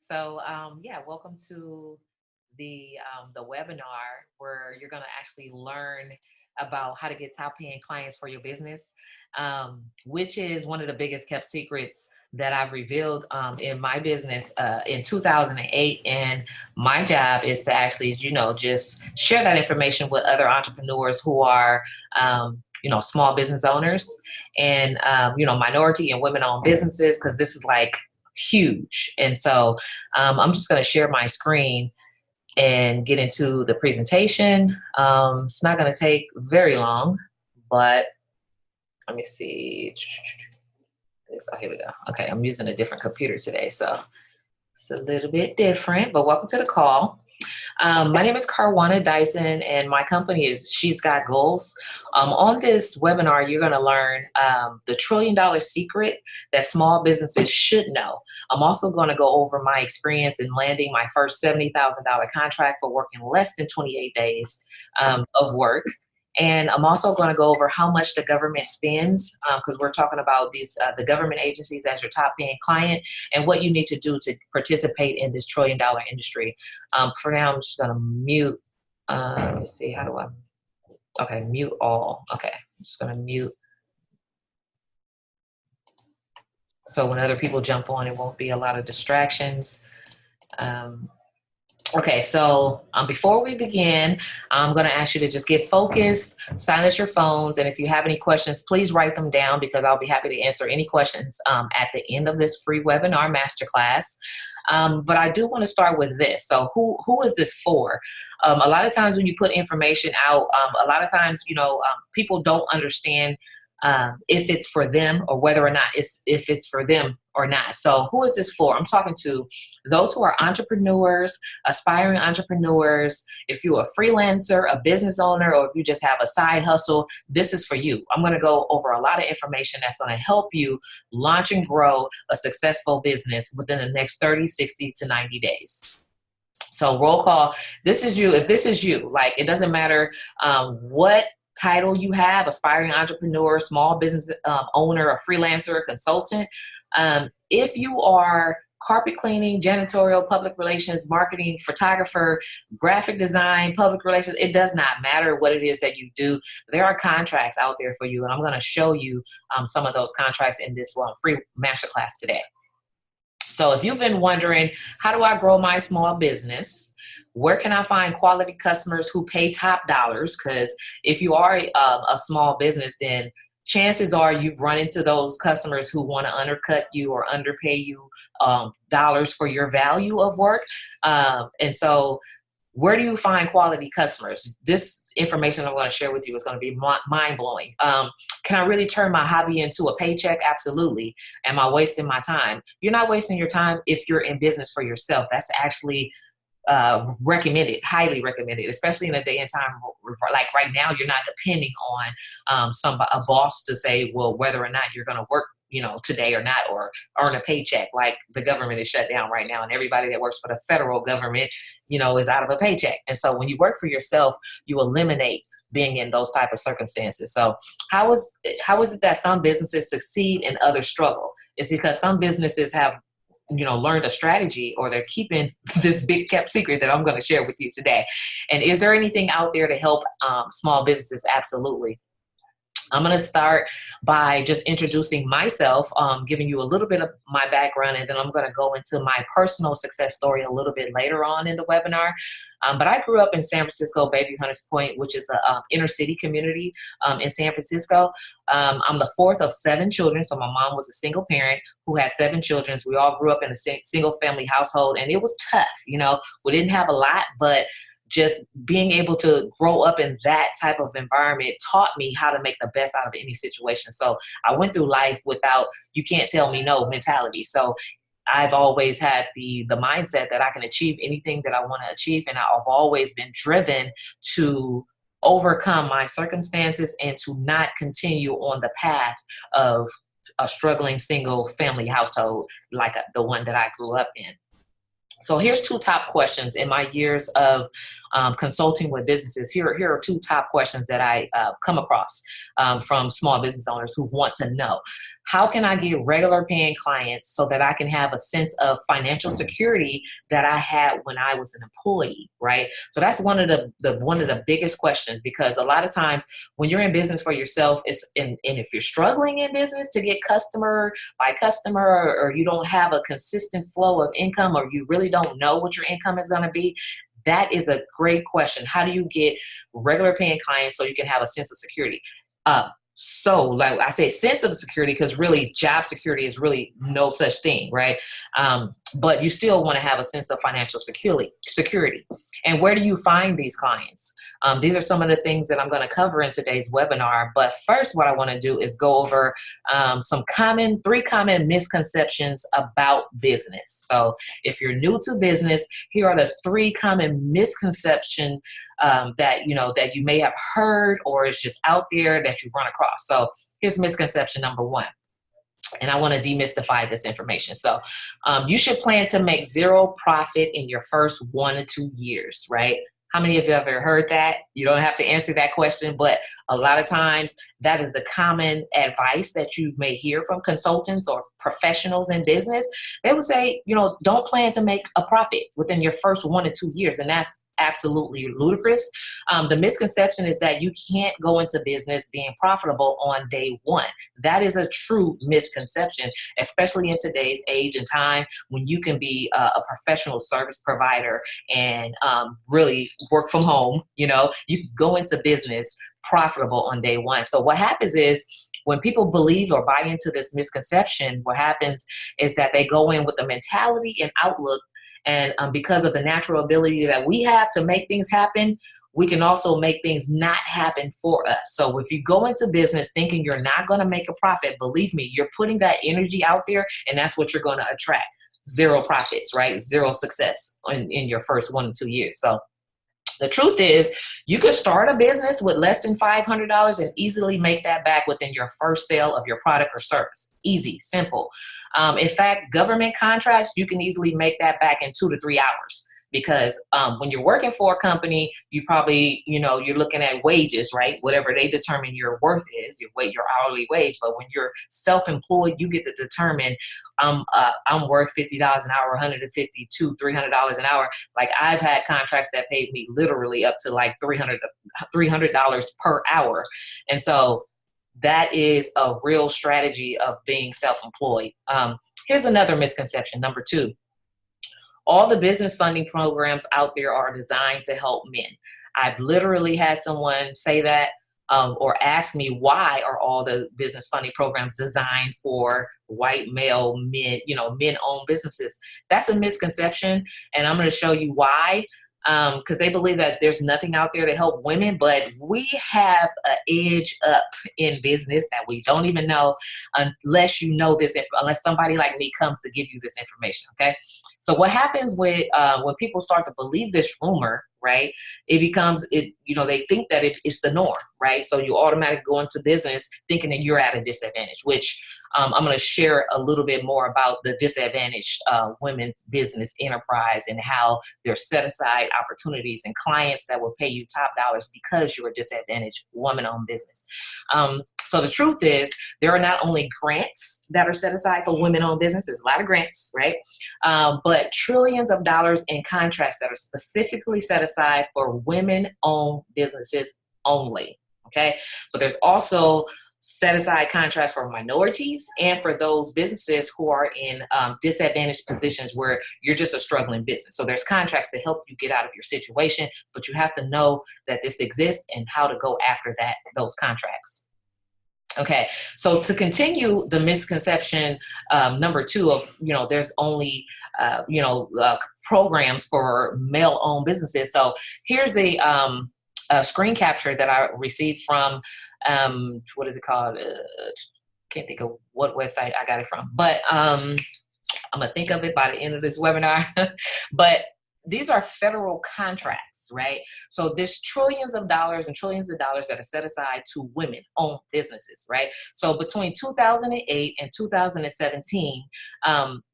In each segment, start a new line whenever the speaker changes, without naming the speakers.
Yeah, welcome to the webinar where you're going to actually learn about how to get top paying clients for your business, which is one of the biggest kept secrets that I've revealed in my business in 2008. And my job is to actually, just share that information with other entrepreneurs who are, small business owners and, minority and women owned businesses, because this is like huge. And so I'm just going to share my screen and get into the presentation. It's not going to take very long, but let me see. Oh, here we go. Okay, I'm using a different computer today, so it's a little bit different, but welcome to the call. My name is Carwana Dyson, and my company is She's Got Goals. On this webinar, you're going to learn the $1 trillion secret that small businesses should know. I'm also going to go over my experience in landing my first $70,000 contract for working less than 28 days of work. And I'm also going to go over how much the government spends, because we're talking about the government agencies as your top paying client, and what you need to do to participate in this $1 trillion industry. For now, I'm just going to mute. Let me see. How do I? Okay, mute all. Okay, I'm just going to mute. So when other people jump on, it won't be a lot of distractions. Okay, so before we begin, I'm going to ask you to just get focused, silence your phones, and if you have any questions, please write them down, because I'll be happy to answer any questions at the end of this free webinar masterclass. But I do want to start with this. So who is this for? A lot of times when you put information out, a lot of times, people don't understand if it's for them or whether or not if it's for them or not. So who is this for? I'm talking to those who are entrepreneurs, aspiring entrepreneurs. If you're a freelancer, a business owner, or if you just have a side hustle, this is for you. I'm going to go over a lot of information that's going to help you launch and grow a successful business within the next 30, 60 to 90 days. So roll call. This is you. If this is you, like, it doesn't matter what title you have: aspiring entrepreneur, small business owner, a freelancer, a consultant. If you are carpet cleaning, janitorial, public relations, marketing, photographer, graphic design, public relations, it does not matter what it is that you do. There are contracts out there for you, and I'm going to show you some of those contracts in this free masterclass today. So if you've been wondering, how do I grow my small business? Where can I find quality customers who pay top dollars? Because if you are a small business, then chances are you've run into those customers who want to undercut you or underpay you dollars for your value of work. And so where do you find quality customers? This information I'm going to share with you is going to be mind-blowing. Can I really turn my hobby into a paycheck? Absolutely. Am I wasting my time? You're not wasting your time if you're in business for yourself. That's actually recommended, highly recommended, especially in a day and time like right now. You're not depending on a boss to say, well, whether or not you're going to work today or not, or earn a paycheck. Like, the government is shut down right now, and everybody that works for the federal government, is out of a paycheck. And so when you work for yourself, you eliminate being in those type of circumstances. So how is it that some businesses succeed and others struggle? It's because some businesses have learned a strategy, or they're keeping this big kept secret that I'm going to share with you today. And is there anything out there to help small businesses? Absolutely. I'm going to start by just introducing myself, giving you a little bit of my background, and then I'm going to go into my personal success story a little bit later on in the webinar. But I grew up in San Francisco, Bayview Hunters Point, which is an inner city community in San Francisco. I'm the fourth of 7 children, so my mom was a single parent who had 7 children. So we all grew up in a single family household, and it was tough. We didn't have a lot, but just being able to grow up in that type of environment taught me how to make the best out of any situation. So I went through life without "you can't tell me no" mentality. So I've always had the mindset that I can achieve anything that I want to achieve. And I've always been driven to overcome my circumstances and to not continue on the path of a struggling single family household like the one that I grew up in. So here's 2 top questions in my years of consulting with businesses. Here are 2 top questions that I come across from small business owners who want to know. How can I get regular paying clients so that I can have a sense of financial security that I had when I was an employee, right? So that's one of the biggest questions, because a lot of times when you're in business for yourself, and if you're struggling in business to get customer by customer, or you don't have a consistent flow of income, or you really don't know what your income is going to be, that is a great question. How do you get regular paying clients so you can have a sense of security? So like I say, sense of security, because really job security is really no such thing, right? But you still want to have a sense of financial security. And where do you find these clients? These are some of the things that I'm going to cover in today's webinar. But first, what I want to do is go over three common misconceptions about business. So if you're new to business, here are the three common misconceptions that you may have heard, or it's just out there that you run across. So here's misconception number one. And I want to demystify this information. So you should plan to make zero profit in your first 1 to 2 years, right? How many of you have ever heard that? You don't have to answer that question, but a lot of times that is the common advice that you may hear from consultants or professionals in business. They would say, don't plan to make a profit within your first 1 to 2 years. And that's absolutely ludicrous. The misconception is that you can't go into business being profitable on day one. That is a true misconception, especially in today's age and time when you can be a professional service provider and really work from home. You can go into business profitable on day one. So what happens is, when people believe or buy into this misconception, what happens is that they go in with a mentality and outlook. And because of the natural ability that we have to make things happen, we can also make things not happen for us. So if you go into business thinking you're not going to make a profit, believe me, you're putting that energy out there, and that's what you're going to attract. Zero profits, right? Zero success in your first 1 to 2 years. So the truth is, you could start a business with less than $500 and easily make that back within your first sale of your product or service. Easy, simple. In fact, government contracts, you can easily make that back in 2 to 3 hours. Because when you're working for a company, you probably, you're looking at wages, right? Whatever they determine your worth is, your hourly wage. But when you're self-employed, you get to determine I'm worth $50 an hour, $150, $200, $300 an hour. Like I've had contracts that paid me literally up to like $300 per hour. And so that is a real strategy of being self-employed. Here's another misconception, number two. All the business funding programs out there are designed to help men. I've literally had someone say that or ask me, why are all the business funding programs designed for white male men, men-owned businesses? That's a misconception, and I'm going to show you why. Because they believe that there's nothing out there to help women, but we have an edge up in business that we don't even know unless you know this, unless somebody like me comes to give you this information, okay? So what happens when people start to believe this rumor, right? It becomes, they think that it's the norm, right? So you automatically go into business thinking that you're at a disadvantage, which I'm going to share a little bit more about the disadvantaged women's business enterprise and how there's set aside opportunities and clients that will pay you top dollars because you're a disadvantaged woman-owned business. So the truth is, there are not only grants that are set aside for women-owned businesses, a lot of grants, right? But trillions of dollars in contracts that are specifically set aside for women-owned businesses only, okay? But there's also set aside contracts for minorities and for those businesses who are in disadvantaged positions where you're just a struggling business. So there's contracts to help you get out of your situation, but you have to know that this exists and how to go after those contracts. Okay, so to continue the misconception number two of, there's only, programs for male-owned businesses. So here's a screen capture that I received from, what is it called? Can't think of what website I got it from, but I'm gonna think of it by the end of this webinar. But these are federal contracts, right? So there's trillions of dollars that are set aside to women-owned businesses, right? So between 2008 and 2017,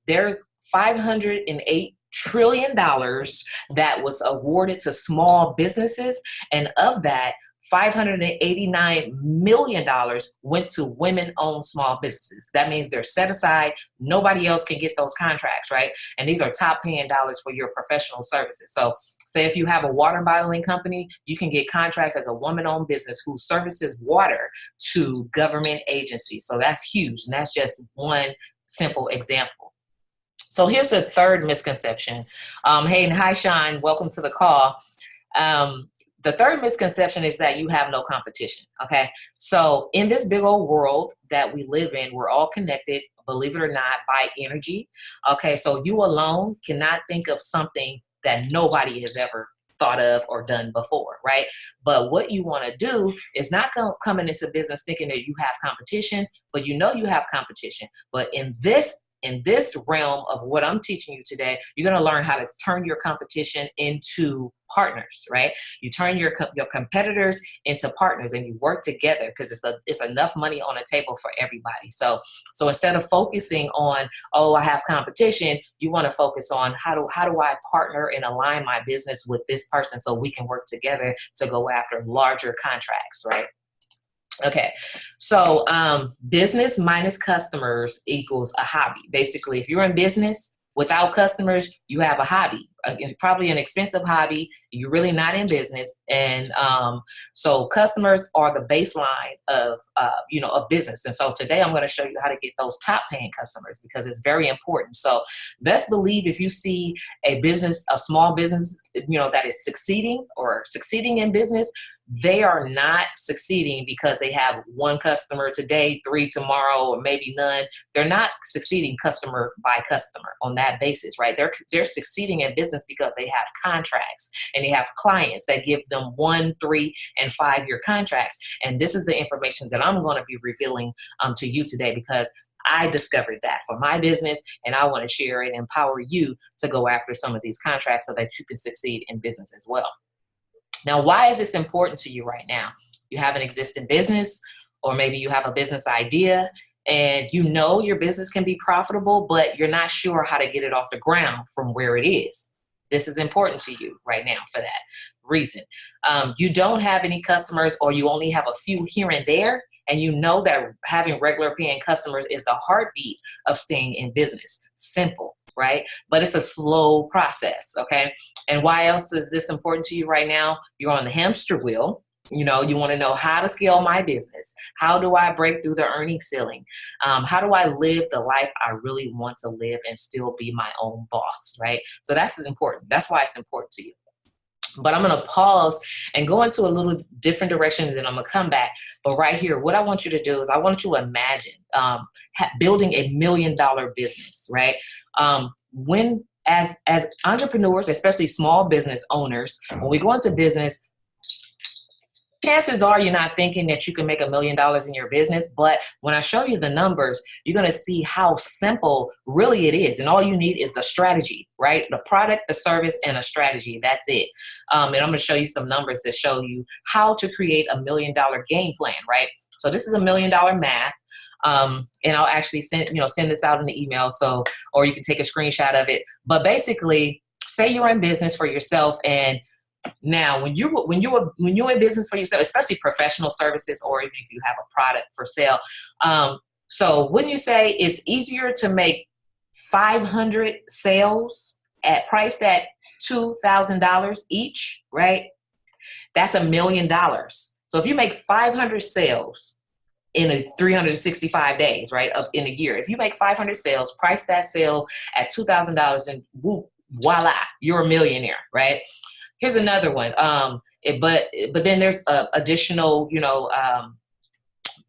there's $508 trillion that was awarded to small businesses, and of that, $589 million went to women-owned small businesses. That means they're set aside. Nobody else can get those contracts, right? And these are top paying dollars for your professional services. So say if you have a water bottling company, you can get contracts as a woman-owned business who services water to government agencies. So that's huge. And that's just one simple example. So here's a third misconception. Hey, and hi, Sean. Welcome to the call. The third misconception is that you have no competition, okay? So in this big old world that we live in, we're all connected, believe it or not, by energy, okay? So you alone cannot think of something that nobody has ever thought of or done before, right? But what you want to do is not coming into business thinking that you have competition, but you know you have competition. But in this realm of what I'm teaching you today, you're going to learn how to turn your competition into partners, right? You turn your competitors into partners and you work together because it's enough money on the table for everybody. So instead of focusing on, oh, I have competition, you want to focus on how do I partner and align my business with this person so we can work together to go after larger contracts, right? Okay, so business minus customers equals a hobby. Basically, if you're in business without customers, you have a hobby, probably an expensive hobby. You're really not in business. And so customers are the baseline of business. And so today I'm going to show you how to get those top paying customers because it's very important. So best believe if you see a small business, that is succeeding in business, they are not succeeding because they have one customer today, 3 tomorrow, or maybe none. They're not succeeding customer by customer on that basis, right? They're succeeding in business because they have contracts and they have clients that give them 1, 3, and 5-year contracts. And this is the information that I'm going to be revealing to you today because I discovered that for my business and I want to share it and empower you to go after some of these contracts so that you can succeed in business as well. Now, why is this important to you right now? You have an existing business, or maybe you have a business idea and you know your business can be profitable, but you're not sure how to get it off the ground from where it is. This is important to you right now for that reason. You don't have any customers or you only have a few here and there, and you know that having regular paying customers is the heartbeat of staying in business. Simple, right? But it's a slow process, okay? And why else is this important to you right now? You're on the hamster wheel. You want to know how to scale my business. How do I break through the earnings ceiling? How do I live the life I really want to live and still be my own boss, right? So that's important. That's why it's important to you. But I'm going to pause and go into a little different direction, and then I'm going to come back. But right here, what I want you to do is I want you to imagine building $1 million business, right? As entrepreneurs, especially small business owners, when we go into business, chances are you're not thinking that you can make $1 million in your business, but when I show you the numbers, you're going to see how simple really it is. And all you need is the strategy, right? The product, the service, and a strategy. That's it. And I'm going to show you some numbers that show you how to create $1 million game plan, right? So this is $1 million math. And I'll actually send this out in the email. Or you can take a screenshot of it. But basically, say you're in business for yourself, and now when you're in business for yourself, especially professional services, or even if you have a product for sale. So wouldn't you say it's easier to make 500 sales priced at $2,000 each, right? That's $1 million. So if you make 500 sales in 365 days, right, in a year. If you make 500 sales, price that sale at $2,000, and voila, you're a millionaire, right? Here's another one. But then there's additional,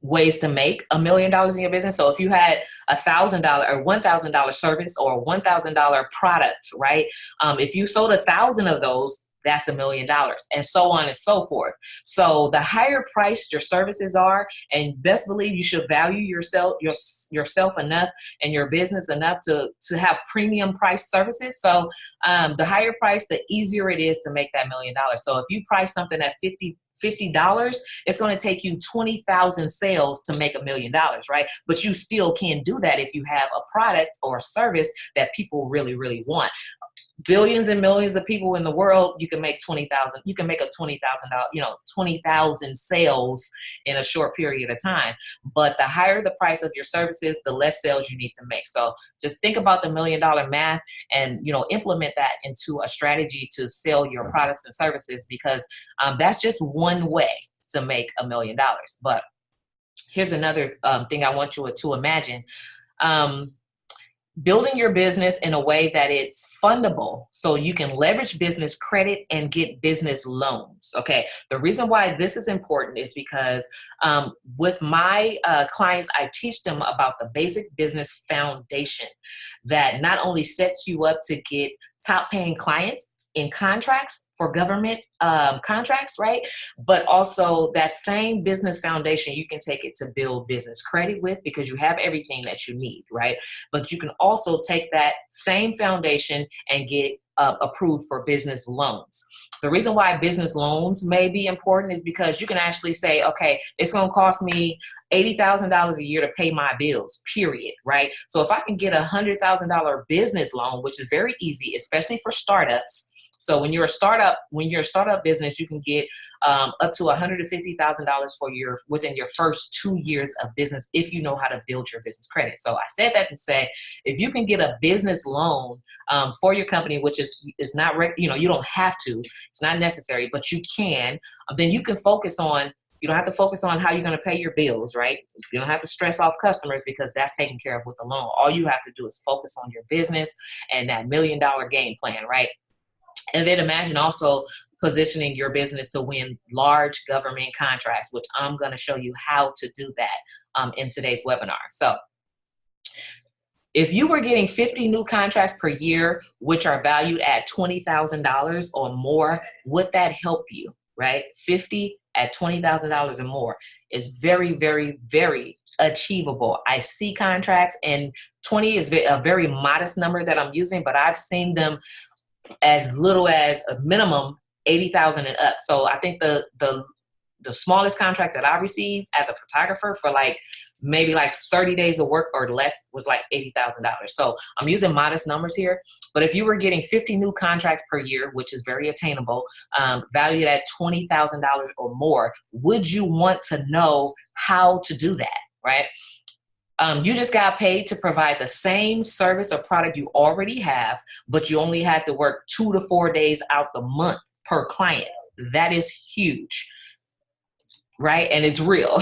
ways to make $1 million in your business. So if you had $1,000 or $1,000 service or a $1,000 product, right? If you sold 1,000 of those, that's $1 million, and so on and so forth. So the higher priced your services are, and best believe you should value yourself enough and your business enough to have premium price services. So the higher price, the easier it is to make that $1 million. So if you price something at $50, it's going to take you 20,000 sales to make $1 million, right? But you still can do that if you have a product or a service that people really, really want. billions and millions of people in the world, you can make 20,000, you can make a $20,000, 20,000 sales in a short period of time. But the higher the price of your services, the less sales you need to make. So just think about the $1 million math and, implement that into a strategy to sell your products and services, because that's just one way to make $1 million. But here's another thing I want you to imagine. Building your business in a way that it's fundable so you can leverage business credit and get business loans. Okay. The reason why this is important is because with my clients, I teach them about the basic business foundation that not only sets you up to get top paying clients in contracts for government contracts, right? But also that same business foundation, you can take it to build business credit with, because you have everything that you need, right? But you can also take that same foundation and get approved for business loans. The reason why business loans may be important is because you can actually say, okay, it's going to cost me $80,000 a year to pay my bills, period, right? So if I can get $100,000 business loan, which is very easy, especially for startups. So when you're a startup business, you can get up to $150,000 within your first 2 years of business if you know how to build your business credit. So I said that to say, if you can get a business loan for your company, which is not, you don't have to, it's not necessary, but you can, then you can focus on. You don't have to focus on how you're going to pay your bills, right? You don't have to stress off customers because that's taken care of with the loan. All you have to do is focus on your business and that $1 million game plan, right? And then imagine also positioning your business to win large government contracts, which I'm going to show you how to do that in today's webinar. So if you were getting 50 new contracts per year, which are valued at $20,000 or more, would that help you, right? 50 at $20,000 or more is very, very, very achievable. I see contracts, and 20 is a very modest number that I'm using, but I've seen them as little as a minimum 80,000 and up. So I think the smallest contract that I received as a photographer for maybe 30 days of work or less was $80,000. So I'm using modest numbers here, but if you were getting 50 new contracts per year, which is very attainable, valued at $20,000 or more, would you want to know how to do that, right? You just got paid to provide the same service or product you already have, but you only have to work 2 to 4 days out the month per client. That is huge, right? And it's real.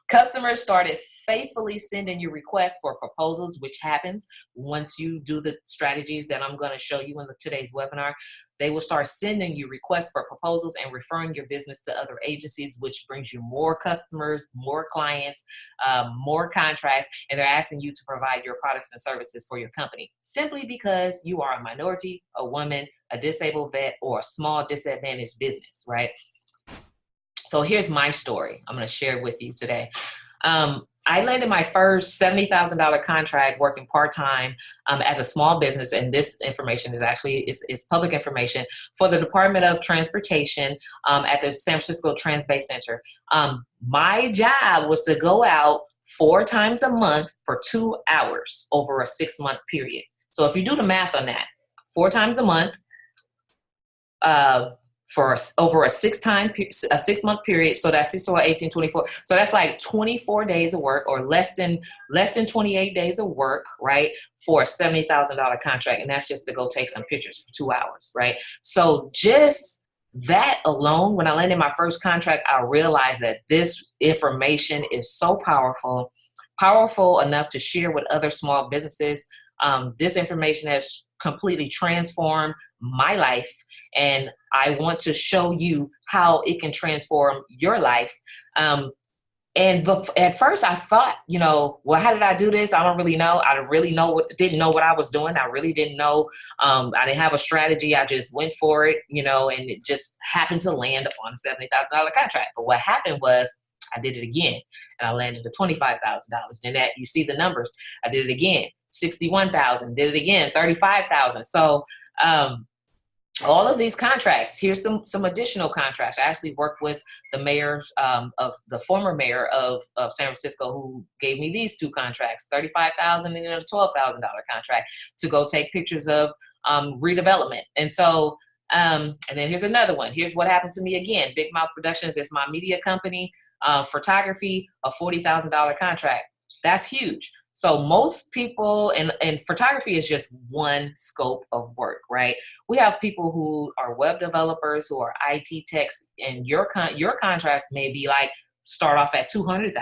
Customers started faithfully sending you requests for proposals, which happens once you do the strategies that I'm going to show you in today's webinar. They will start sending you requests for proposals and referring your business to other agencies, which brings you more customers, more clients, more contracts, and they're asking you to provide your products and services for your company simply because you are a minority, a woman, a disabled vet, or a small disadvantaged business, right? So here's my story I'm going to share with you today. I landed my first $70,000 contract working part-time as a small business, and this information is actually is public information, for the Department of Transportation at the San Francisco Trans-Bay Center. My job was to go out 4 times a month for 2 hours over a 6-month period. So if you do the math on that, 4 times a month, for over a 6-month period. So that's 6 or 18, 24. So that's 24 days of work, or less than 28 days of work, right? For a $70,000 contract. And that's just to go take some pictures for 2 hours, right? So just that alone, when I landed my first contract, I realized that this information is so powerful enough to share with other small businesses. This information has completely transformed my life, and I want to show you how it can transform your life. And at first I thought, well, how did I do this? I don't really know. I didn't know what I was doing. I really didn't know. I didn't have a strategy. I just went for it, and it just happened to land upon a $70,000 contract. But what happened was I did it again, and I landed at $25,000. Then that, you see the numbers. I did it again, 61,000. Did it again, 35,000. So all of these contracts, here's some additional contracts. I actually worked with the mayor of the former mayor of San Francisco, who gave me these 2 contracts, $35,000 and a $12,000 contract to go take pictures of redevelopment. And so, and then here's another one. Here's what happened to me again. Big Mouth Productions is my media company. Photography, a $40,000 contract. That's huge. So most people, and photography is just one scope of work, right? We have people who are web developers, who are IT techs, and your contracts may be like, start off at $200,000.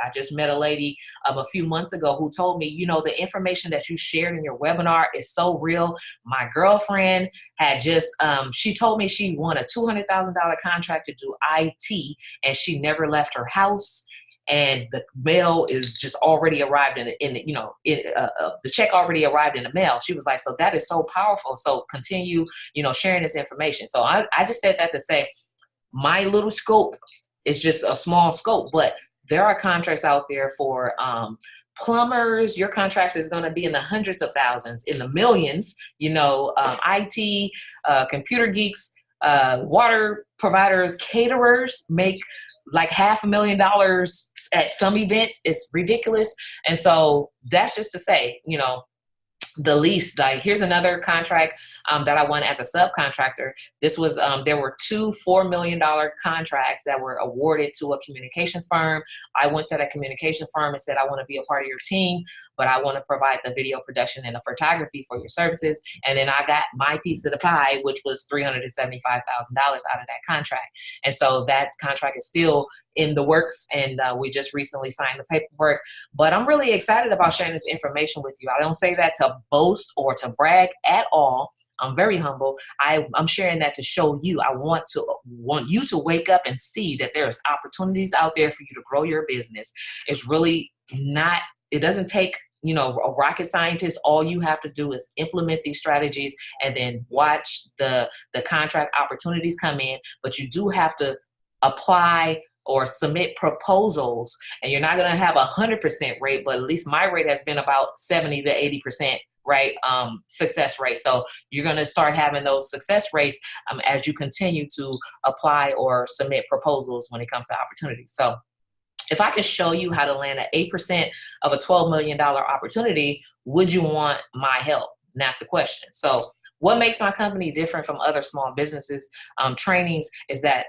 I just met a lady a few months ago who told me, you know, the information that you shared in your webinar is so real. My girlfriend had just, she told me she won a $200,000 contract to do IT, and she never left her house. And the mail is just already arrived the check already arrived in the mail. She was like, so that is so powerful. So continue, sharing this information. So I just said that to say my little scope is just a small scope, but there are contracts out there for plumbers. Your contracts is going to be in the hundreds of thousands, in the millions, IT, computer geeks, water providers, caterers make like $500,000 at some events. It's ridiculous. And so that's just to say, the least, like here's another contract that I won as a subcontractor. This was, there were two $4 million contracts that were awarded to a communications firm. I went to that communication firm and said, I want to be a part of your team, but I want to provide the video production and the photography for your services. And then I got my piece of the pie, which was $375,000 out of that contract. And so that contract is still in the works, and we just recently signed the paperwork. But I'm really excited about sharing this information with you. I don't say that to boast or to brag at all. I'm very humble. I'm sharing that to show you. I want you to wake up and see that there's opportunities out there for you to grow your business. It's really not, it doesn't take a rocket scientist. All you have to do is implement these strategies and then watch the contract opportunities come in. But you do have to apply or submit proposals, and you're not going to have 100% rate, but at least my rate has been about 70 to 80%, right? Success rate. So you're going to start having those success rates as you continue to apply or submit proposals when it comes to opportunities. So if I could show you how to land at 8% of a $12 million opportunity, would you want my help? And that's the question. So what makes my company different from other small businesses trainings is that,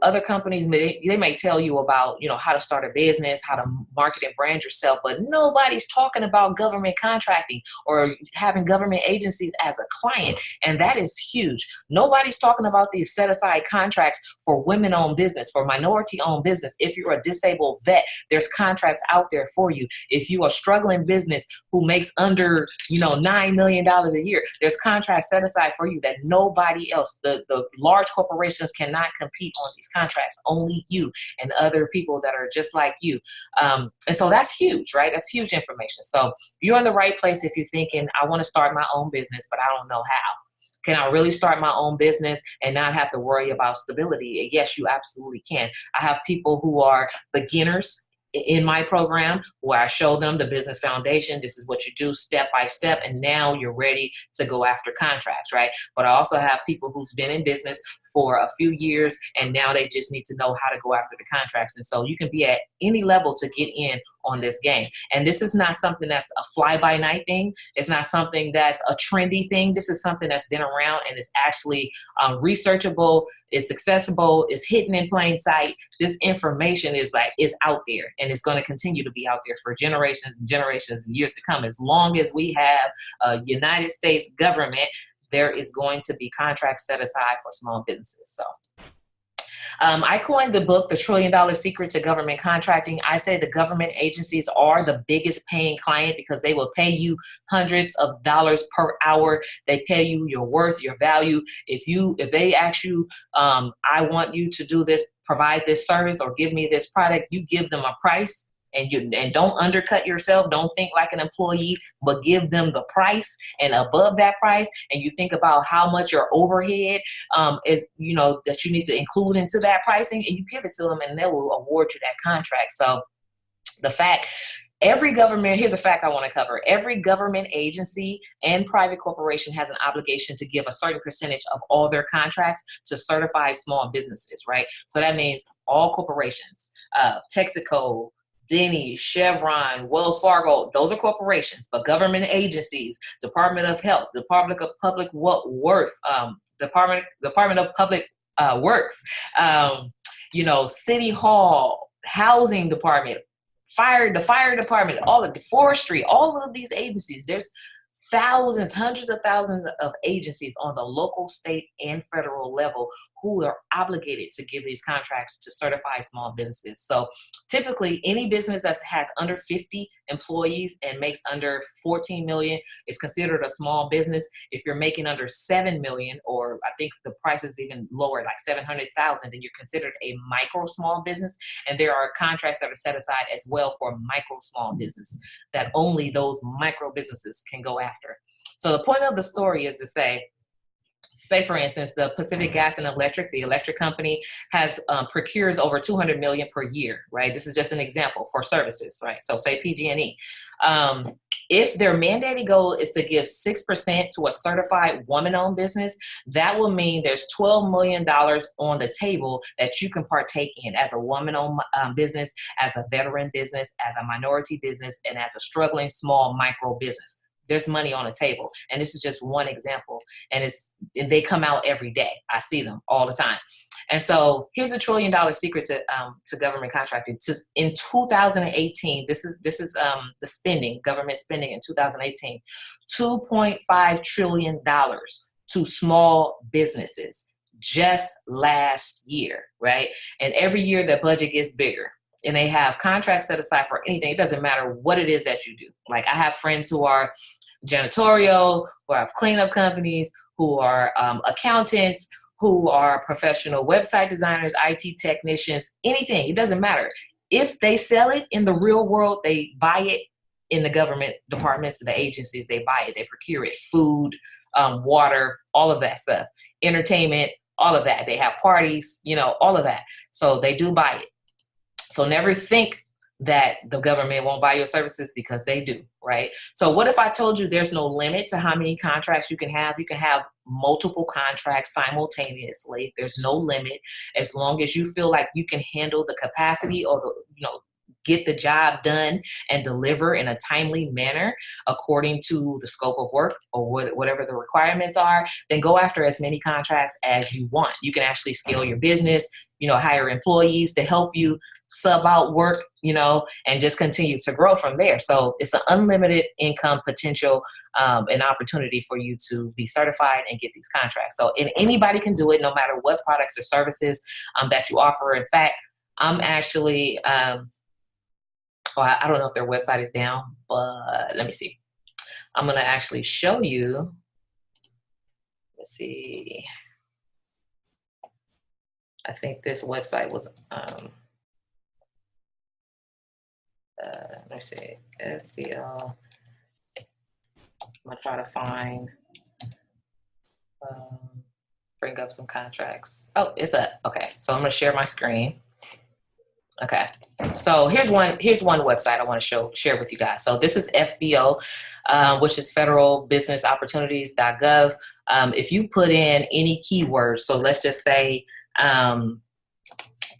other companies, they may tell you about, how to start a business, how to market and brand yourself, but nobody's talking about government contracting or having government agencies as a client. And that is huge. Nobody's talking about these set aside contracts for women-owned business, for minority-owned business. If you're a disabled vet, there's contracts out there for you. If you're a struggling business who makes under, $9 million a year, there's contracts set aside for you that nobody else, the large corporations cannot compete on these contracts, only you and other people that are just like you. And so that's huge, right? That's huge information. So you're in the right place if you're thinking, I want to start my own business, but I don't know how. Can I really start my own business and not have to worry about stability? Yes, you absolutely can. I have people who are beginners in my program where I show them the business foundation. This is what you do step by step. And now you're ready to go after contracts, right? But I also have people who's been in business for a few years and now they just need to know how to go after the contracts. And so you can be at any level to get in on this game. And this is not something that's a fly-by-night thing. It's not something that's a trendy thing. This is something that's been around and is actually researchable, it's accessible, it's hidden in plain sight. This information is out there, and it's going to continue to be out there for generations and generations and years to come. As long as we have a United States government, there is going to be contracts set aside for small businesses. So I coined the book, The $1 Trillion Secret to Government Contracting. I say the government agencies are the biggest paying client because they will pay you hundreds of dollars per hour. They pay you your worth, your value. If they ask you, I want you to do this, provide this service, or give me this product, you give them a price. And don't undercut yourself. Don't think like an employee, but give them the price and above that price. And you think about how much your overhead is, that you need to include into that pricing, and you give it to them, and they will award you that contract. So here's a fact I want to cover. Every government agency and private corporation has an obligation to give a certain percentage of all their contracts to certified small businesses, right? So that means all corporations, Texaco, Denny, Chevron, Wells Fargo, those are corporations, but government agencies, Department of Health, Department of Public Worth, Department of Public Works, you know, City Hall, Housing Department, the fire department, all of the forestry, all of these agencies. There's thousands, hundreds of thousands of agencies on the local, state, and federal level who are obligated to give these contracts to certify small businesses. So typically any business that has under 50 employees and makes under 14 million is considered a small business. If you're making under 7 million, or I think the price is even lower, like 700,000, then you're considered a micro small business. And there are contracts that are set aside as well for micro small business that only those micro businesses can go after. So the point of the story is to say for instance, the Pacific Gas and Electric, the electric company, has procures over 200 million per year, right? This is just an example for services, right? So say PG&E. If their mandated goal is to give 6% to a certified woman-owned business, that will mean there's $12 million on the table that you can partake in as a woman-owned business, as a veteran business, as a minority business, and as a struggling small micro business. There's money on the table. And this is just one example. And they come out every day. I see them all the time. And so here's $1 trillion secret to government contracting. In 2018, this is the spending, government spending in 2018, $2.5 trillion to small businesses just last year, right? And every year the budget gets bigger. And they have contracts set aside for anything. It doesn't matter what it is that you do. Like I have friends who are janitorial, who have cleanup companies, who are accountants, who are professional website designers, IT technicians, anything. It doesn't matter. If they sell it in the real world, they buy it in the government departments, the agencies, they buy it, they procure it, food, water, all of that stuff, entertainment, all of that. They have parties, you know, all of that. So they do buy it. So never think that the government won't buy your services, because they do, right? So what if I told you there's no limit to how many contracts you can have? You can have multiple contracts simultaneously. There's no limit, as long as you feel like you can handle the capacity or the, you know, get the job done and deliver in a timely manner according to the scope of work or whatever the requirements are, then go after as many contracts as you want. You can actually scale your business, you know, hire employees to help you sub out work, you know, and just continue to grow from there. So it's an unlimited income potential and opportunity for you to be certified and get these contracts. So and anybody can do it, no matter what products or services that you offer. In fact, I'm actually, I don't know if their website is down, but let me see. I'm going to actually show you. Let's see. I think this website was, let's see, FBL. I'm going to try to find, bring up some contracts. Oh, it's up. Okay, so I'm going to share my screen. Okay, so here's one website I want to share with you guys. So this is FBO, which is Federal Business Opportunities.gov. If you put in any keywords, so let's just say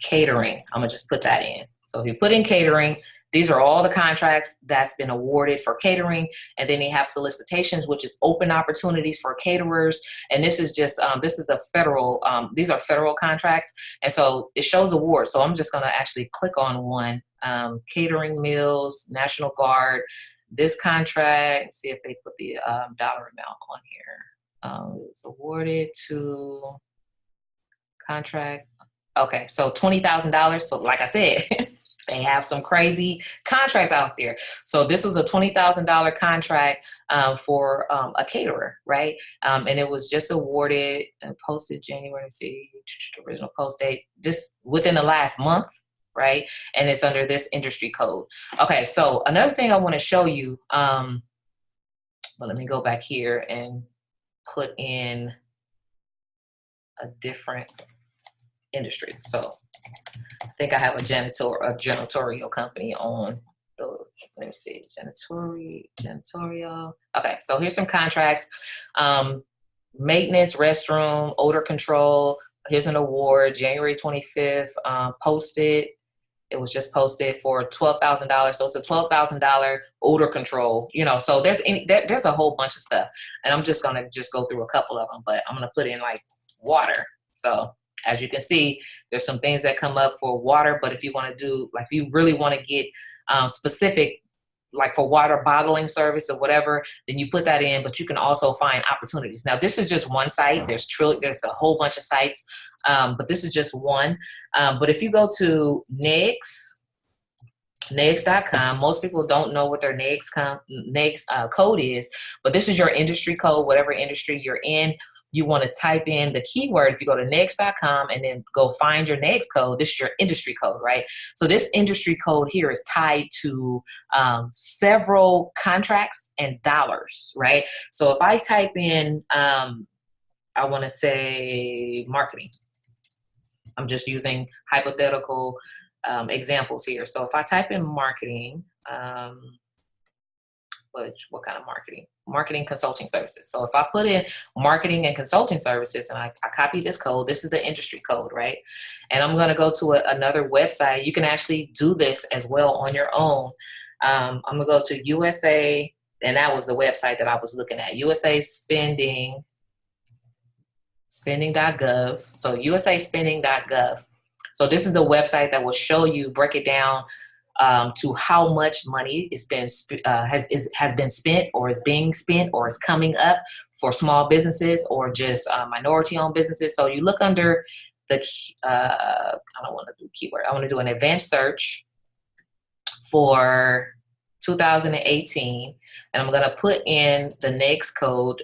catering, I'm gonna just put that in. So if you put in catering, these are all the contracts that's been awarded for catering. And then they have solicitations, which is open opportunities for caterers. And this is just, this is a federal, these are federal contracts. And so it shows awards. So I'm just gonna actually click on one, catering meals, National Guard, this contract, see if they put the dollar amount on here. It was awarded to contract. Okay, so $20,000. So like I said, they have some crazy contracts out there. So this was a $20,000 contract for a caterer, right? And it was just awarded and posted January, let's see, original post date, just within the last month, right? And it's under this industry code. Okay, so another thing I want to show you, but let me go back here and put in a different industry. So I think I have a janitorial company on the, let me see, janitorial. Okay, so here's some contracts. Maintenance, restroom, odor control. Here's an award, January 25th, posted. It was just posted for $12,000. So it's a $12,000 odor control, you know, so there's a whole bunch of stuff. And I'm just going to just go through a couple of them, but I'm going to put in like water. So as you can see, there's some things that come up for water, but if you want to do, like, if you really want to get specific, like for water bottling service or whatever, then you put that in, but you can also find opportunities. Now, this is just one site. There's a whole bunch of sites, but this is just one. But if you go to NEGS.com, most people don't know what their NEGS code is, but this is your industry code, whatever industry you're in. You want to type in the keyword. If you go to NEGS.com and then go find your NEGS code, this is your industry code, right? So this industry code here is tied to several contracts and dollars, right? So if I type in, I want to say marketing. I'm just using hypothetical examples here. So if I type in marketing, what kind of marketing? Marketing consulting services. So if I put in marketing and consulting services and I copy this code, this is the industry code, right? And I'm going to go to another website. You can actually do this as well on your own. I'm going to go to USA, and that was the website that I was looking at, USA spending.gov. So USA spending.gov. So this is the website that will show you, break it down to how much money has been spent or is being spent or is coming up for small businesses or just minority-owned businesses. So you look under the, I don't want to do keyword. I want to do an advanced search for 2018, and I'm going to put in the next code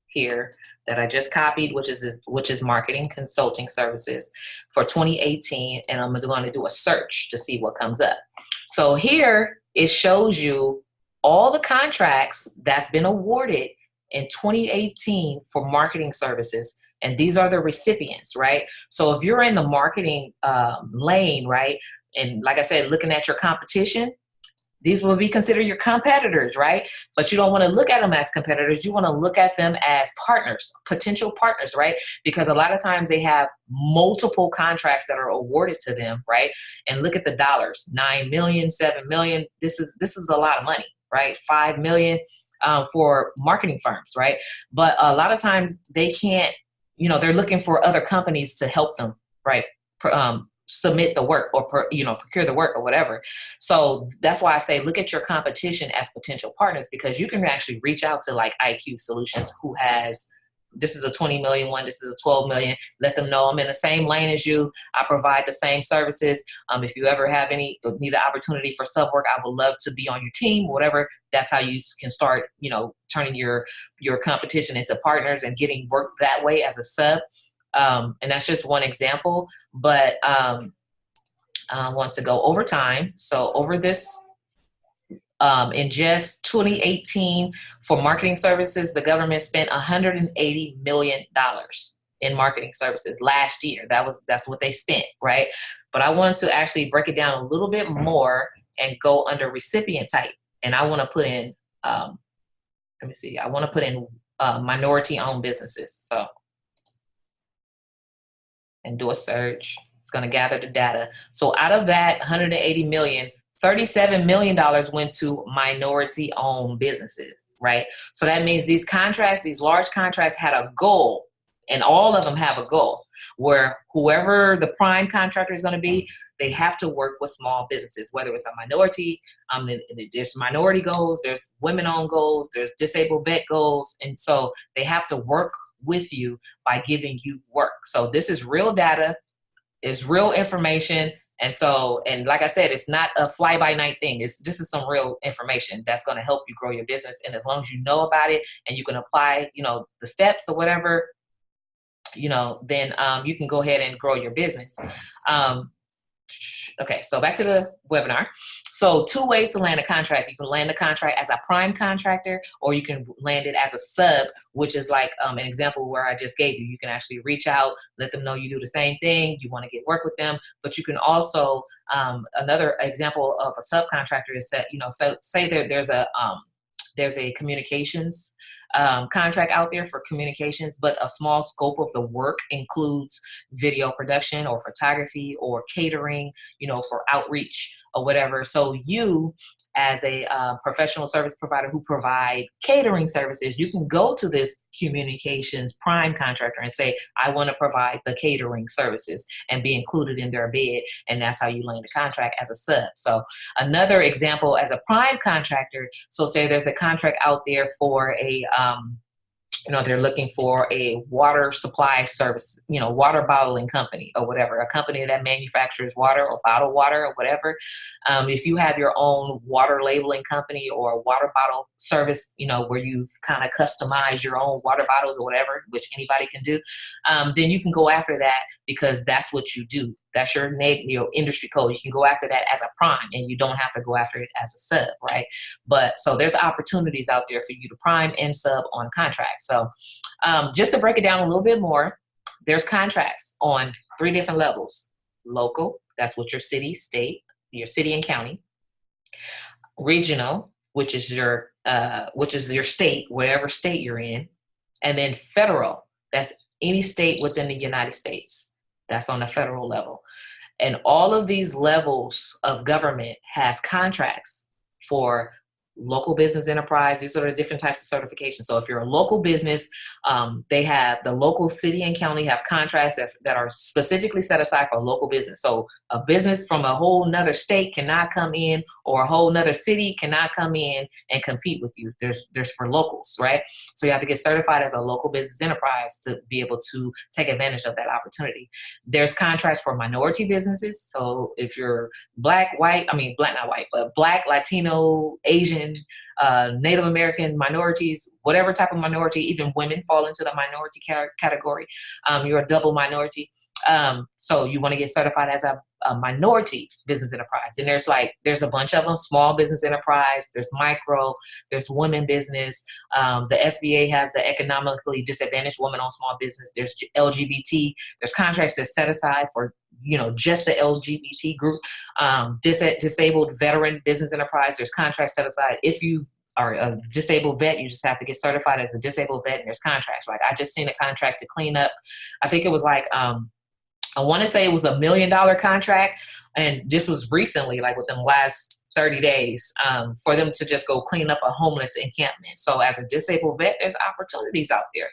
here that I just copied, which is marketing consulting services for 2018, and I'm going to do a search to see what comes up. So here it shows you all the contracts that's been awarded in 2018 for marketing services, and these are the recipients, right? So if you're in the marketing lane, right, and like I said, looking at your competition, these will be considered your competitors, right? But you don't want to look at them as competitors. You want to look at them as partners, potential partners, right? Because a lot of times they have multiple contracts that are awarded to them, right? And look at the dollars, 9 million, 7 million. This is a lot of money, right? 5 million for marketing firms, right? But a lot of times they can't, you know, they're looking for other companies to help them, right? Submit the work or procure the work or whatever. So that's why I say look at your competition as potential partners, because you can actually reach out to like IQ Solutions, who has, this is a 20 million one, this is a 12 million. Let them know I'm in the same lane as you. I provide the same services. If you ever need an opportunity for sub work, I would love to be on your team, whatever. That's how you can start, you know, turning your competition into partners and getting work that way as a sub. And that's just one example, but I want to go over time. So over this, in just 2018 for marketing services, the government spent $180 million in marketing services last year. That's what they spent, right? But I wanted to actually break it down a little bit more and go under recipient type. And I want to put in, let me see, I want to put in minority-owned businesses. So, and do a search. It's going to gather the data. So out of that 180 million, $37 million went to minority-owned businesses, right? So that means these contracts, these large contracts had a goal, and all of them have a goal where whoever the prime contractor is going to be, they have to work with small businesses, whether it's a minority, there's minority goals, there's women-owned goals, there's disabled vet goals, and so they have to work with you by giving you work. So this is real data, is real information. And so, and like I said, it's not a fly-by-night thing. This is some real information that's going to help you grow your business. And as long as you know about it and you can apply, you know, the steps or whatever, you know, then you can go ahead and grow your business. Okay, so back to the webinar. So 2 ways to land a contract. You can land a contract as a prime contractor, or you can land it as a sub, which is like an example where I just gave you. You can actually reach out, let them know you do the same thing, you want to get work with them, but you can also, another example of a subcontractor is that, you know, so say there's a there's a communications contract out there for communications, but a small scope of the work includes video production or photography or catering, for outreach or whatever. So you, as a professional service provider who provide catering services, you can go to this communications prime contractor and say, I want to provide the catering services, and be included in their bid. And that's how you land the contract as a sub. So another example as a prime contractor, so say there's a contract out there for they're looking for a water supply service, water bottling company or whatever, a company that manufactures water or bottled water or whatever. If you have your own water labeling company or a water bottle service, where you've kind of customized your own water bottles or whatever, which anybody can do, then you can go after that because that's what you do. That's your industry code. You can go after that as a prime, and you don't have to go after it as a sub, right? But so there's opportunities out there for you to prime and sub on contracts. So just to break it down a little bit more, there's contracts on 3 different levels. Local, that's what your city, state, your city and county. Regional, which is your state, whatever state you're in. And then federal, that's any state within the United States. That's on the federal level. And all of these levels of government has contracts for local business enterprise. These are the different types of certifications. So if you're a local business, they have the local city and county have contracts that are specifically set aside for local business. So a business from a whole nother state cannot come in, or a whole nother city cannot come in and compete with you. There's for locals, right? So you have to get certified as a local business enterprise to be able to take advantage of that opportunity. There's contracts for minority businesses. So if you're black, not white, but black, Latino, Asian, Native American minorities, whatever type of minority, even women fall into the minority category. You're a double minority. So you want to get certified as a minority business enterprise. And there's a bunch of them: small business enterprise, there's micro, there's women business. The SBA has the economically disadvantaged woman on small business. There's LGBT. There's contracts that set aside for just the LGBT group. Disabled veteran business enterprise, there's contracts set aside. If you are a disabled vet, you just have to get certified as a disabled vet, and there's contracts. Like I just seen a contract to clean up, I think it was I want to say it was $1 million contract, and this was recently, like within the last 30 days, for them to just go clean up a homeless encampment. So as a disabled vet, there's opportunities out there,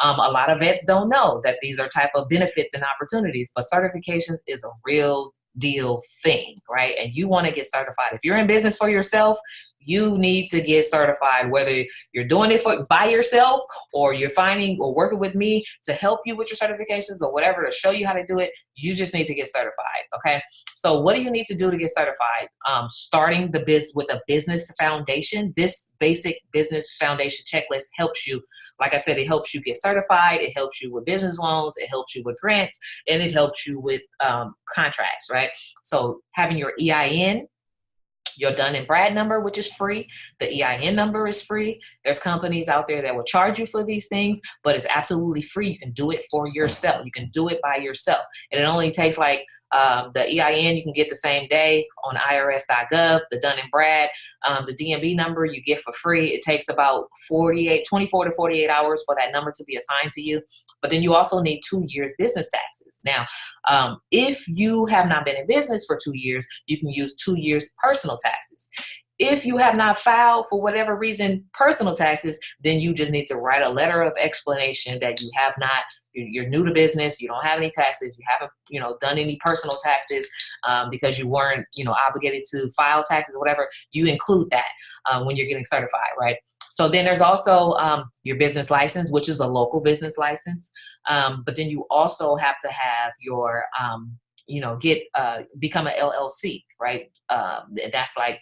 A lot of vets don't know that these are type of benefits and opportunities, but certification is a real deal thing, right? And you want to get certified. If you're in business for yourself, you need to get certified, whether you're doing it by yourself or you're finding or working with me to help you with your certifications or whatever, to show you how to do it. You just need to get certified. Okay. So what do you need to do to get certified? Starting the biz with a business foundation. This basic business foundation checklist helps you. Like I said, it helps you get certified. It helps you with business loans. It helps you with grants, and it helps you with contracts, right? So having your EIN, your Dun and Brad number, which is free. The EIN number is free. There's companies out there that will charge you for these things, but it's absolutely free. You can do it for yourself. You can do it by yourself. And it only takes the EIN you can get the same day on irs.gov. The Dun and Brad, the DMB number you get for free. It takes about 24 to 48 hours for that number to be assigned to you. But then you also need 2 years business taxes. Now, if you have not been in business for 2 years, you can use 2 years personal taxes. If you have not filed, for whatever reason, personal taxes, then you just need to write a letter of explanation that you have not, you're new to business, you don't have any taxes, you haven't, done any personal taxes because you weren't, obligated to file taxes or whatever. You include that when you're getting certified, right? So then there's also your business license, which is a local business license. But then you also have to have your, become an LLC, right? That's like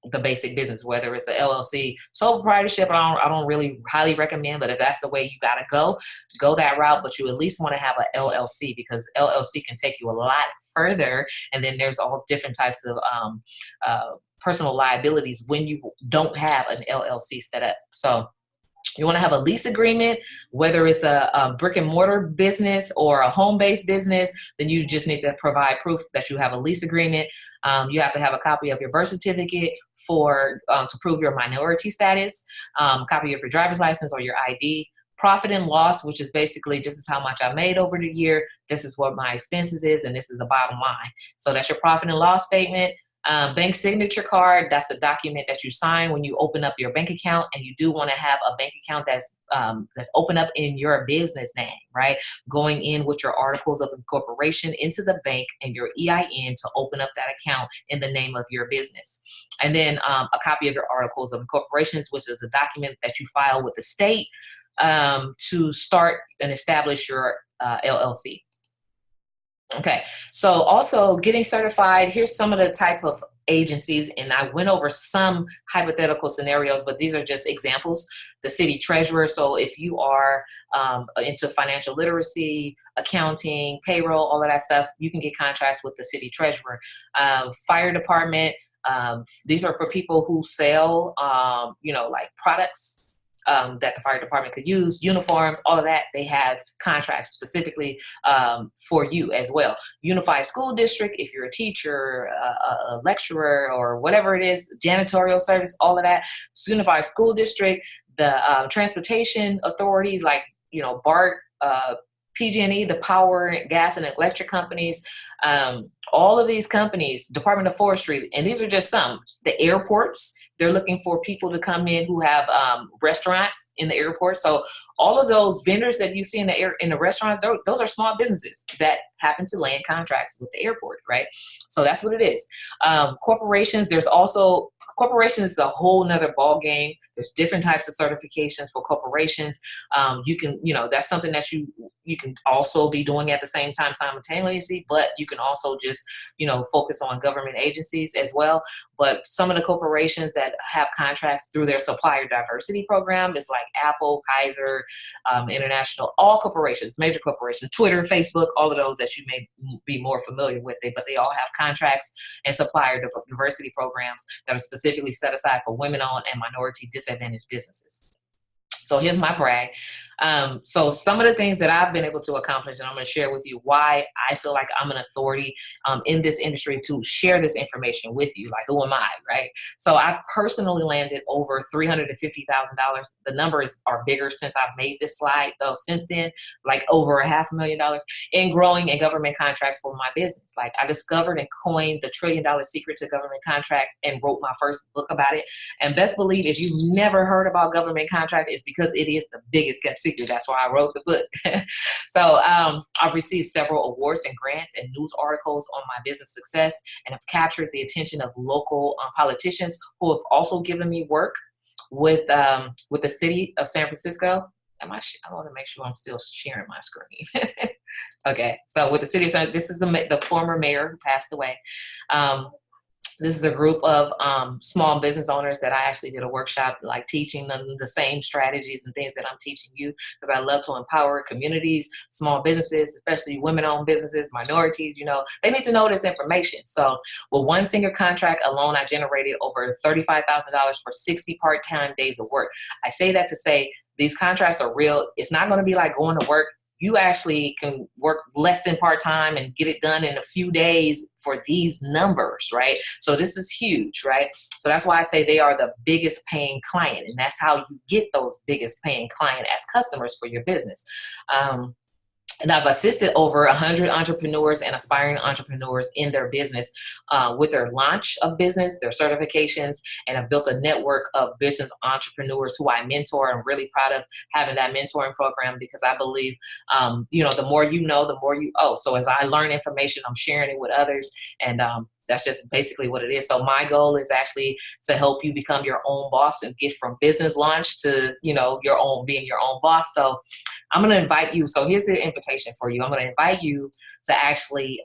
the basic business, whether it's an LLC, sole proprietorship, I don't really highly recommend, but if that's the way you got to go that route. But you at least want to have an LLC, because LLC can take you a lot further. And then there's all different types of personal liabilities when you don't have an LLC set up. So You want to have a lease agreement, whether it's a brick and mortar business or a home-based business, then you just need to provide proof that you have a lease agreement. You have to have a copy of your birth certificate to prove your minority status, copy of your driver's license or your ID. Profit and loss, which is basically this is how much I made over the year, this is what my expenses is, and this is the bottom line. So that's your profit and loss statement. Bank signature card, that's the document that you sign when you open up your bank account, and you do want to have a bank account that's open up in your business name, right? Going in with your articles of incorporation into the bank and your EIN to open up that account in the name of your business. And then a copy of your articles of incorporations, which is the document that you file with the state to start and establish your LLC. Okay, so also getting certified, here's some of the type of agencies, and I went over some hypothetical scenarios, but these are just examples. The city treasurer, so if you are into financial literacy, accounting, payroll, all of that stuff, you can get contracts with the city treasurer. Fire department, these are for people who sell, like products that the fire department could use, uniforms, all of that. They have contracts specifically for you as well. Unified school district, if you're a teacher, a lecturer, or whatever it is, janitorial service, all of that. Unified school district, the transportation authorities like, BART, PG&E, the power, gas, and electric companies, all of these companies, Department of Forestry, and these are just some. The airports, they're looking for people to come in who have restaurants in the airport. So all of those vendors that you see in the restaurants, those are small businesses that happen to land contracts with the airport, right? So that's what it is. Corporations, corporations is a whole nother ball game. There's different types of certifications for corporations. You can, that's something that you can also be doing at the same time simultaneously, but you can also just, focus on government agencies as well. But some of the corporations that have contracts through their supplier diversity program is like Apple, Kaiser, International, all corporations, major corporations, Twitter, Facebook, all of those that you may be more familiar with, but they all have contracts and supplier diversity programs that are specifically set aside for women-owned and minority disadvantaged businesses. So here's my brag. So some of the things that I've been able to accomplish, and I'm going to share with you why I feel like I'm an authority in this industry to share this information with you. Like, who am I, right? So I've personally landed over $350,000. The numbers are bigger since I've made this slide, though. Since then, like over $500,000 in growing and government contracts for my business. Like, I discovered and coined the $1 trillion secret to government contracts and wrote my first book about it. And best believe, if you've never heard about government contract, it's because it is the biggest kept secret. That's why I wrote the book. So I've received several awards and grants and news articles on my business success, and have captured the attention of local politicians who have also given me work with the city of San Francisco. I want to make sure I'm still sharing my screen. Okay, so with the city of San, this is the former mayor who passed away. This is a group of small business owners that I actually did a workshop, like teaching them the same strategies and things that I'm teaching you, because I love to empower communities, small businesses, especially women-owned businesses, minorities. They need to know this information. So with one single contract alone, I generated over $35,000 for 60 part-time days of work. I say that to say these contracts are real. It's not going to be like going to work. You actually can work less than part-time and get it done in a few days for these numbers, right? So this is huge, right? So that's why I say they are the biggest paying client, and that's how you get those biggest paying client as customers for your business. And I've assisted over 100 entrepreneurs and aspiring entrepreneurs in their business with their launch of business, their certifications, and I've built a network of business entrepreneurs who I mentor. I'm really proud of having that mentoring program, because I believe, the more you know, the more you owe. So as I learn information, I'm sharing it with others, and that's just basically what it is. So my goal is actually to help you become your own boss and get from business launch to, being your own boss. So I'm going to invite you. So here's the invitation for you. I'm going to invite you to actually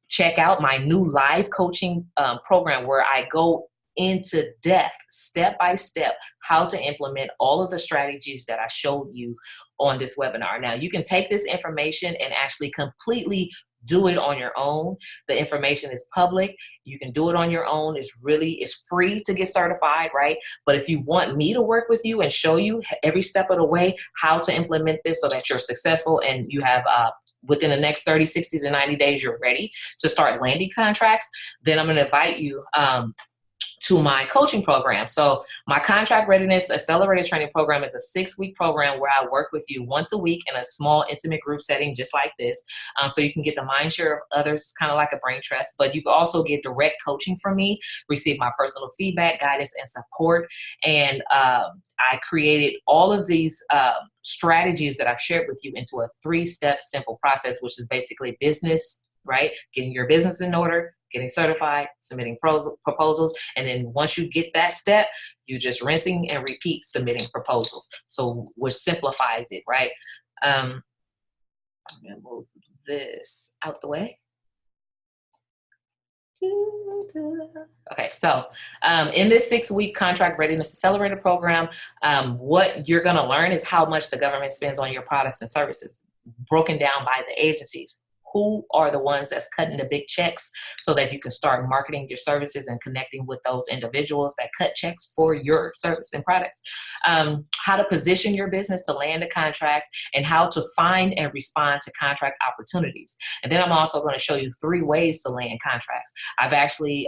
check out my new live coaching program, where I go into depth, step by step, how to implement all of the strategies that I showed you on this webinar. Now, you can take this information and actually completely do it on your own. The information is public. You can do it on your own. It's free to get certified, right? But if you want me to work with you and show you every step of the way how to implement this so that you're successful and you have within the next 30, 60 to 90 days, you're ready to start landing contracts, then I'm going to invite you to my coaching program. So my contract readiness accelerated training program is a 6-week program where I work with you once a week in a small intimate group setting just like this. So you can get the mind share of others. It's kind of like a brain trust, but you can also get direct coaching from me, receive my personal feedback, guidance, and support. And I created all of these strategies that I've shared with you into a 3-step simple process, which is basically business, right? Getting your business in order, getting certified, submitting proposals. And then once you get that step, you just rinsing and repeat submitting proposals. So which simplifies it, right? I'm gonna move this out the way. Okay, so in this 6-week contract readiness accelerator program, what you're gonna learn is how much the government spends on your products and services, broken down by the agencies. Who are the ones that's cutting the big checks so that you can start marketing your services and connecting with those individuals that cut checks for your service and products. How to position your business to land the contracts and how to find and respond to contract opportunities. And then I'm also going to show you 3 ways to land contracts. I've actually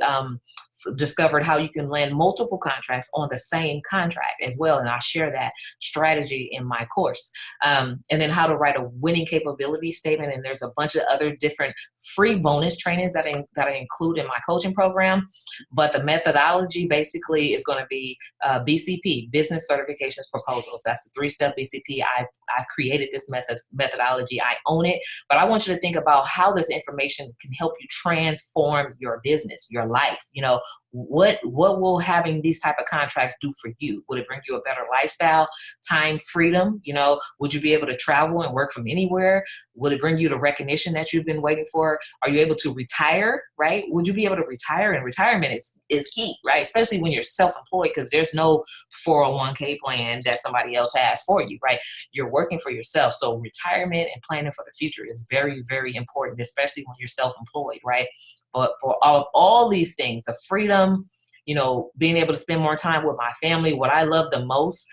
discovered how you can land multiple contracts on the same contract as well. And I share that strategy in my course. And then how to write a winning capability statement. And there's a bunch of other different free bonus trainings that I include in my coaching program. But the methodology basically is going to be BCP, Business Certifications Proposals. That's the 3-step BCP. I've created this methodology. I own it. But I want you to think about how this information can help you transform your business, your life. You know, what will having these type of contracts do for you? Would it bring you a better lifestyle, time freedom? You know, would you be able to travel and work from anywhere? Would it bring you the recognition that you've been waiting for? Are you able to retire, right? Would you be able to retire? And retirement is key, right? Especially when you're self-employed, because there's no 401k plan that somebody else has for you, right? You're working for yourself. So retirement and planning for the future is very, very important, especially when you're self-employed, right? But for all these things, the freedom, you know, being able to spend more time with my family, what I love the most,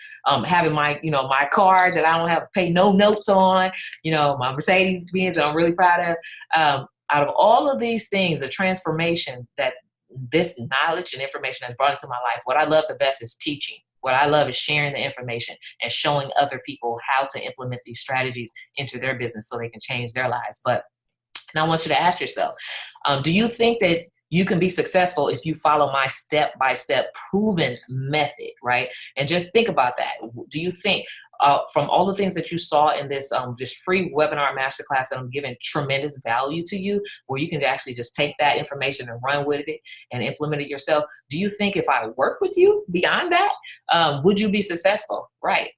having my, you know, my car that I don't have to pay no notes on, you know, my Mercedes Benz that I'm really proud of. Out of all of these things, the transformation that this knowledge and information has brought into my life, what I love the best is teaching. What I love is sharing the information and showing other people how to implement these strategies into their business so they can change their lives. But now I want you to ask yourself, do you think that you can be successful if you follow my step-by-step proven method, right? And just think about that. Do you think from all the things that you saw in this free webinar masterclass that I'm giving tremendous value to you, where you can actually just take that information and run with it and implement it yourself, do you think if I work with you beyond that, would you be successful, right?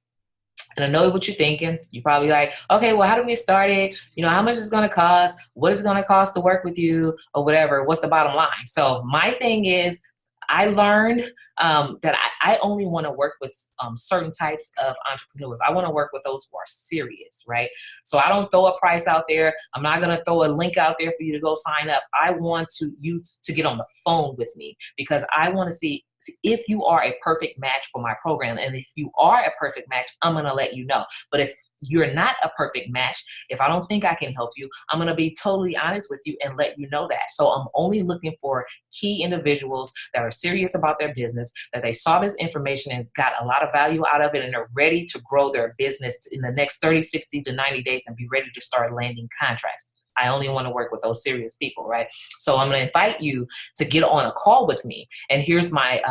And I know what you're thinking. You're probably like, okay, well, how do we get started? You know, how much is it going to cost? What is it going to cost to work with you or whatever? What's the bottom line? So my thing is, I learned that I only want to work with certain types of entrepreneurs. I want to work with those who are serious, right? So I don't throw a price out there. I'm not going to throw a link out there for you to go sign up. I want you to get on the phone with me because I want to see if you are a perfect match for my program. And if you are a perfect match, I'm going to let you know. But if you're not a perfect match, if I don't think I can help you, I'm going to be totally honest with you and let you know that. So I'm only looking for key individuals that are serious about their business, that they saw this information and got a lot of value out of it, and they're ready to grow their business in the next 30, 60 to 90 days and be ready to start landing contracts. I only want to work with those serious people, right? So I'm going to invite you to get on a call with me. And here's my,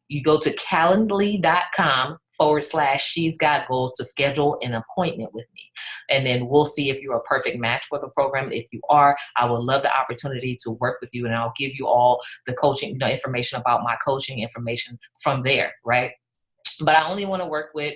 you go to calendly.com/she's got goals to schedule an appointment with me. And then we'll see if you're a perfect match for the program. If you are, I would love the opportunity to work with you, and I'll give you all the coaching, information about my coaching information from there, right? But I only want to work with,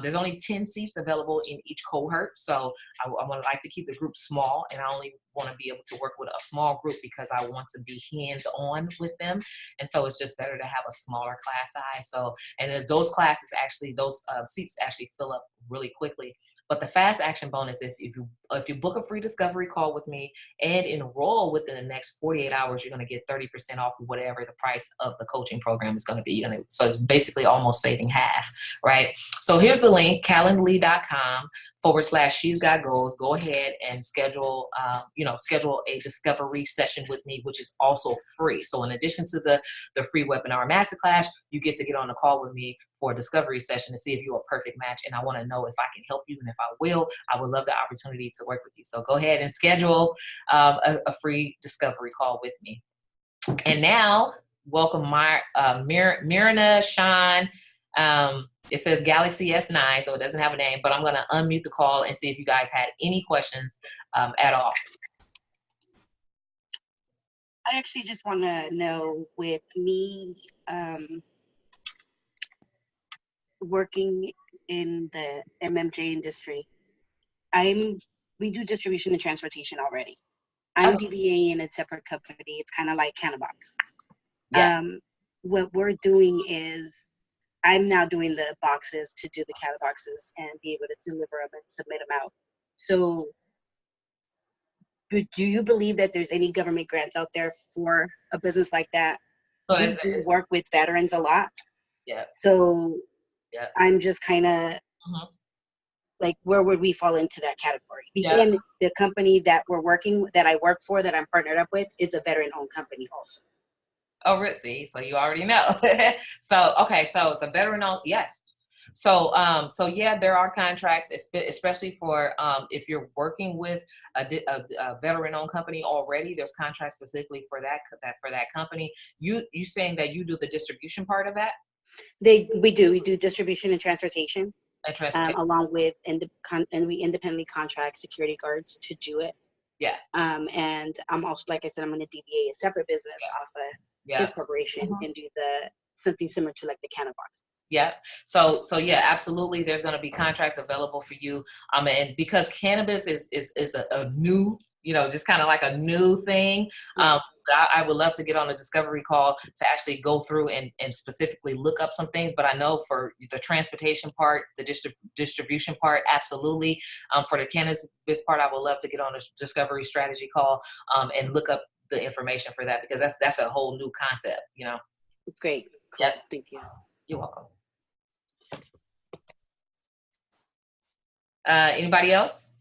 there's only 10 seats available in each cohort. So I would like to keep the group small, and I only want to be able to work with a small group because I want to be hands-on with them. And so it's just better to have a smaller class size. So, and those classes actually, those seats actually fill up really quickly. But the fast action bonus, if you book a free discovery call with me and enroll within the next 48 hours, you're going to get 30% off of whatever the price of the coaching program is going to be. So it's basically almost saving half, right? So here's the link, calendly.com/she's got goals. Go ahead and schedule a discovery session with me, which is also free. So in addition to the free webinar masterclass, you get to get on a call with me for a discovery session to see if you're a perfect match. And I want to know if I can help you. And if I will, I would love the opportunity to work with you. So go ahead and schedule a free discovery call with me. And now, welcome Mirna Sean. It says Galaxy S9, so it doesn't have a name, but I'm going to unmute the call and see if you guys had any questions at all.
I actually just want to know, with me working in the MMJ industry, we do distribution and transportation already. I'm DBA in a separate company. It's kind of like Canabox.
Yeah.
What we're doing is I'm now doing the boxes to do the Canaboxes and be able to deliver them and submit them out. So do you believe that there's any government grants out there for a business like that?
So
we do work with veterans a lot.
Yeah.
So
yeah.
I'm just kind of like, where would we fall into that category? And the company that I work for, that I'm partnered up with, is a veteran-owned company also.
Oh, Ritzy, so you already know. So it's a veteran-owned, yeah. So yeah, there are contracts, especially for if you're working with a veteran-owned company already. There's contracts specifically for that company. You saying that you do the distribution part of that?
We do distribution and transportation. Along with and we independently contract security guards to do it.
Yeah.
And I'm also, like I said, I'm going to DBA a separate business off of his corporation and do something similar to like the Canaboxes. Yeah.
So yeah, absolutely. There's going to be contracts available for you. And because cannabis is a new, just kind of like a new thing. I would love to get on a discovery call to actually go through and specifically look up some things. But I know for the transportation part, the distribution part, absolutely. For the cannabis part, I would love to get on a discovery strategy call and look up the information for that, because that's a whole new concept,
Great.
Cool. Yep.
Thank you.
You're welcome. Anybody else?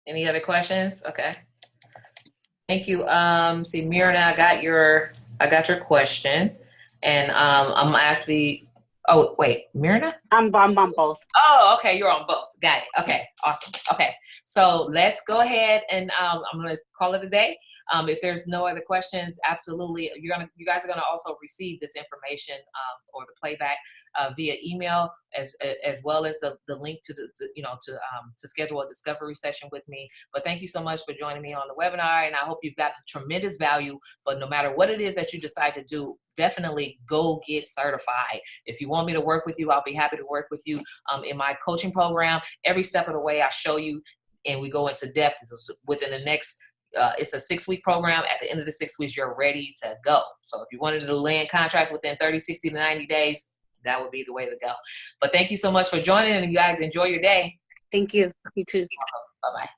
Any other questions? Okay. Thank you. See, Mirna, I got your question, and I'm actually. Oh wait, Mirna?
I'm on both.
Oh, okay, you're on both. Got it. Okay, awesome. Okay, so let's go ahead and I'm gonna call it a day. If there's no other questions, absolutely, you guys are gonna also receive this information or the playback via email, as well as the link to to schedule a discovery session with me. But thank you so much for joining me on the webinar, and I hope you've gotten tremendous value. But no matter what it is that you decide to do, definitely go get certified. If you want me to work with you, I'll be happy to work with you in my coaching program. Every step of the way, I show you, and we go into depth within the next. It's a 6-week program. At the end of the 6 weeks, you're ready to go. So if you wanted to land contracts within 30, 60 to 90 days, that would be the way to go. But thank you so much for joining, and you guys enjoy your day.
Thank you. You too.
Bye-bye.